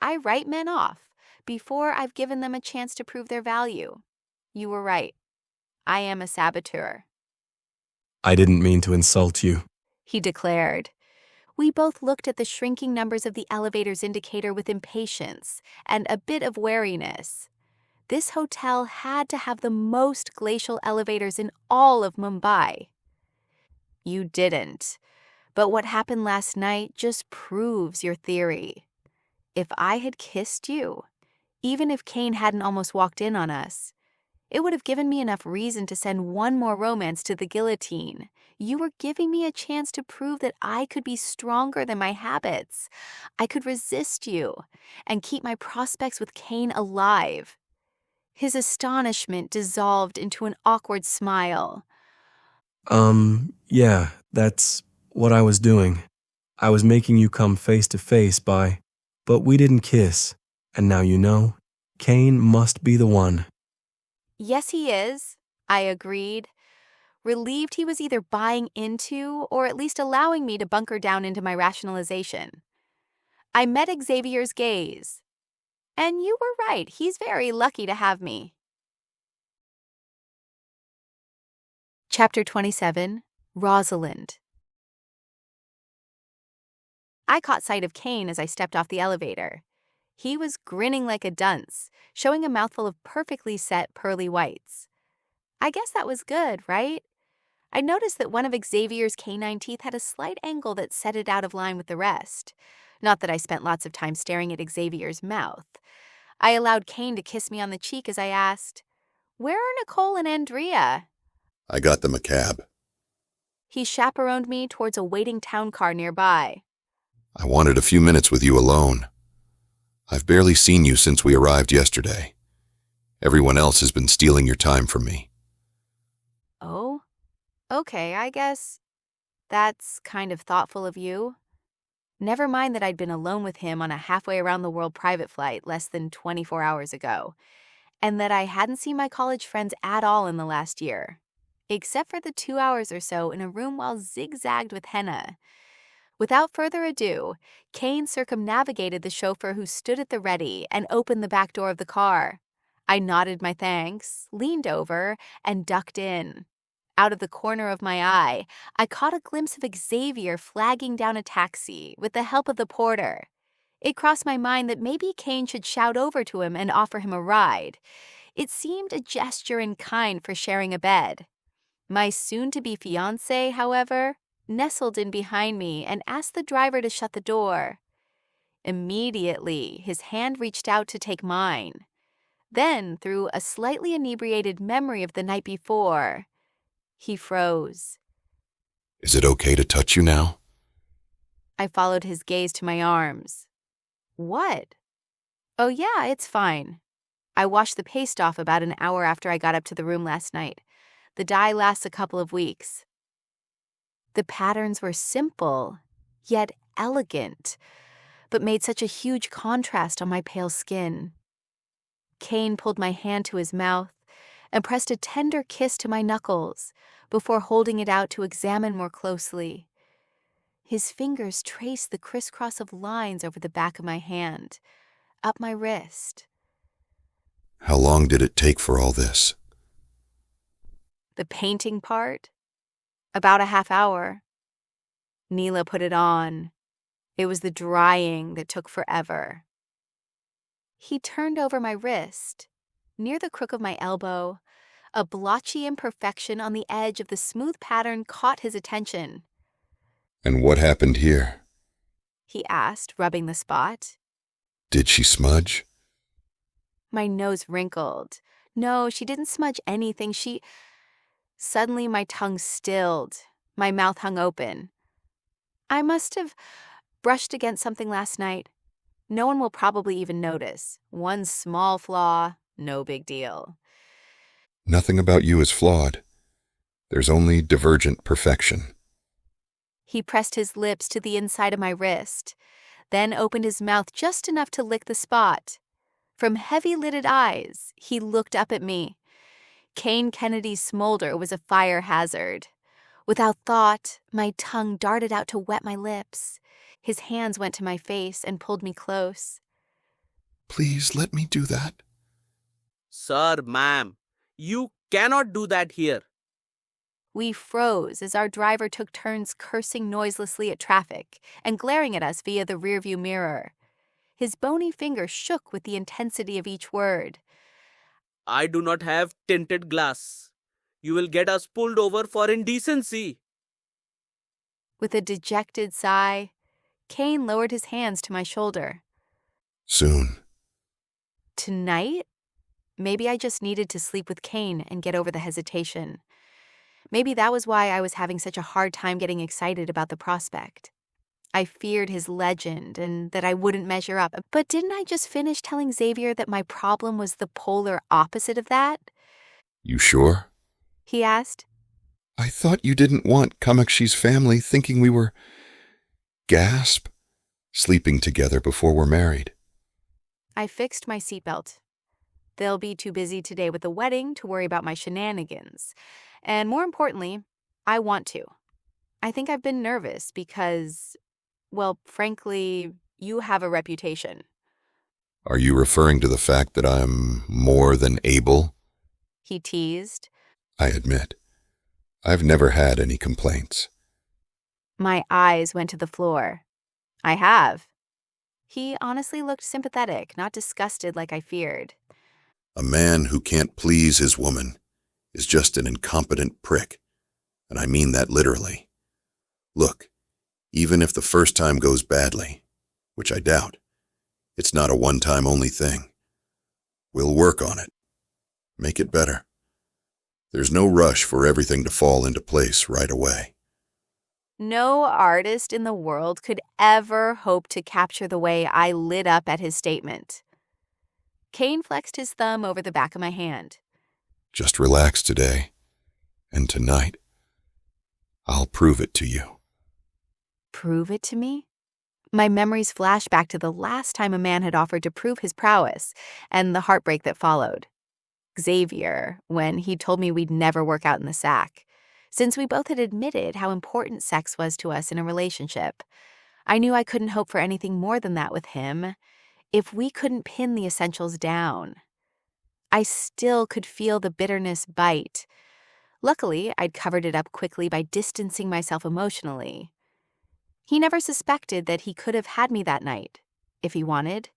I write men off before I've given them a chance to prove their value. You were right. I am a saboteur, I didn't mean to insult you. he declared. We both looked at the shrinking numbers of the elevator's indicator with impatience and a bit of wariness. This hotel had to have the most glacial elevators in all of Mumbai. You didn't. But what happened last night just proves your theory. If I had kissed you, even if Kane hadn't almost walked in on us, it would have given me enough reason to send one more romance to the guillotine. You were giving me a chance to prove that I could be stronger than my habits. I could resist you and keep my prospects with Kane alive. His astonishment dissolved into an awkward smile. Yeah, that's what I was doing. I was making you come face to face but we didn't kiss. And now you know, Kane must be the one. Yes, he is, I agreed, relieved he was either buying into or at least allowing me to bunker down into my rationalization. I met Xavier's gaze. And you were right, he's very lucky to have me. Chapter 27, Rosalind. I caught sight of Kane as I stepped off the elevator. He was grinning like a dunce, showing a mouthful of perfectly set pearly whites. I guess that was good, right? I noticed that one of Xavier's canine teeth had a slight angle that set it out of line with the rest. Not that I spent lots of time staring at Xavier's mouth. I allowed Kane to kiss me on the cheek as I asked, "Where are Nicole and Andrea?" I got them a cab. He chaperoned me towards a waiting town car nearby. I wanted a few minutes with you alone. I've barely seen you since we arrived yesterday. Everyone else has been stealing your time from me. Oh? Okay, I guess that's kind of thoughtful of you. Never mind that I'd been alone with him on a halfway around the world private flight less than 24 hours ago, and that I hadn't seen my college friends at all in the last year, except for the 2 hours or so in a room while zigzagged with henna. Without further ado, Kane circumnavigated the chauffeur who stood at the ready and opened the back door of the car. I nodded my thanks, leaned over, and ducked in. Out of the corner of my eye, I caught a glimpse of Xavier flagging down a taxi with the help of the porter. It crossed my mind that maybe Kane should shout over to him and offer him a ride. It seemed a gesture in kind for sharing a bed. My soon-to-be fiancé, however, nestled in behind me and asked the driver to shut the door. Immediately, his hand reached out to take mine. Then, through a slightly inebriated memory of the night before, he froze. Is it okay to touch you now? I followed his gaze to my arms. What? Oh yeah, it's fine. I washed the paste off about an hour after I got up to the room last night. The dye lasts a couple of weeks. The patterns were simple, yet elegant, but made such a huge contrast on my pale skin. Kane pulled my hand to his mouth and pressed a tender kiss to my knuckles before holding it out to examine more closely. His fingers traced the crisscross of lines over the back of my hand, up my wrist. How long did it take for all this? The painting part? About a half hour. Neela put it on. It was the drying that took forever. He turned over my wrist. Near the crook of my elbow, a blotchy imperfection on the edge of the smooth pattern caught his attention. And what happened here? He asked, rubbing the spot. Did she smudge? My nose wrinkled. No, she didn't smudge anything. Suddenly my tongue stilled. My mouth hung open. I must have brushed against something last night. No one will probably even notice. One small flaw, no big deal. Nothing about you is flawed. There's only divergent perfection. He pressed his lips to the inside of my wrist, then opened his mouth just enough to lick the spot. From heavy-lidded eyes, he looked up at me. Kane Kennedy's smolder was a fire hazard. Without thought, my tongue darted out to wet my lips. His hands went to my face and pulled me close. Please let me do that. Sir, ma'am, you cannot do that here. We froze as our driver took turns cursing noiselessly at traffic and glaring at us via the rearview mirror. His bony finger shook with the intensity of each word. I do not have tinted glass. You will get us pulled over for indecency. With a dejected sigh, Kane lowered his hands to my shoulder. Soon. Tonight? Maybe I just needed to sleep with Kane and get over the hesitation. Maybe that was why I was having such a hard time getting excited about the prospect. I feared his legend and that I wouldn't measure up. But didn't I just finish telling Xavier that my problem was the polar opposite of that? You sure? He asked. I thought you didn't want Kamakshi's family thinking we were, gasp, sleeping together before we're married. I fixed my seatbelt. They'll be too busy today with the wedding to worry about my shenanigans. And more importantly, I want to. I think I've been nervous because, well, frankly, you have a reputation. Are you referring to the fact that I'm more than able? He teased. I admit, I've never had any complaints. My eyes went to the floor. I have. He honestly looked sympathetic, not disgusted like I feared. A man who can't please his woman is just an incompetent prick, and I mean that literally. Look, even if the first time goes badly, which I doubt, it's not a one-time only thing. We'll work on it. Make it better. There's no rush for everything to fall into place right away. No artist in the world could ever hope to capture the way I lit up at his statement. Kane flexed his thumb over the back of my hand. Just relax today, and tonight, I'll prove it to you. Prove it to me? My memories flash back to the last time a man had offered to prove his prowess, and the heartbreak that followed. Xavier, when he told me we'd never work out in the sack. Since we both had admitted how important sex was to us in a relationship, I knew I couldn't hope for anything more than that with him if we couldn't pin the essentials down. I still could feel the bitterness bite. Luckily, I'd covered it up quickly by distancing myself emotionally. He never suspected that he could have had me that night, if he wanted.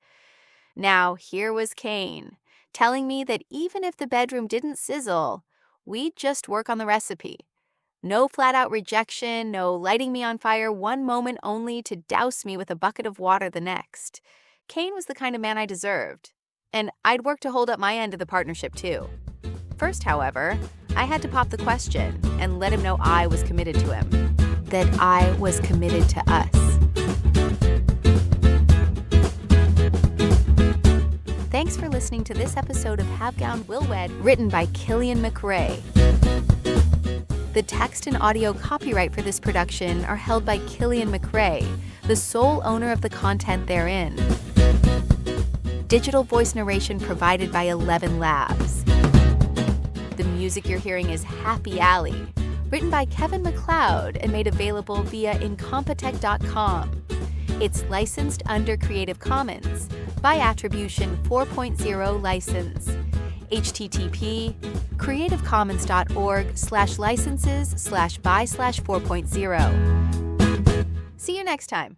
Now, here was Kane, telling me that even if the bedroom didn't sizzle, we'd just work on the recipe. No flat-out rejection, no lighting me on fire one moment only to douse me with a bucket of water the next. Kane was the kind of man I deserved, and I'd work to hold up my end of the partnership too. First, however, I had to pop the question and let him know I was committed to him, that I was committed to us. Thanks for listening to this episode of Have Gown Will Wed, written by Killian McRae. The text and audio copyright for this production are held by Killian McRae, the sole owner of the content therein. Digital voice narration provided by 11 Labs. The music you're hearing is Happy Alley, written by Kevin MacLeod and made available via incompetech.com. It's licensed under Creative Commons by Attribution 4.0 license. http creativecommons.org/licenses/by/4.0. See you next time.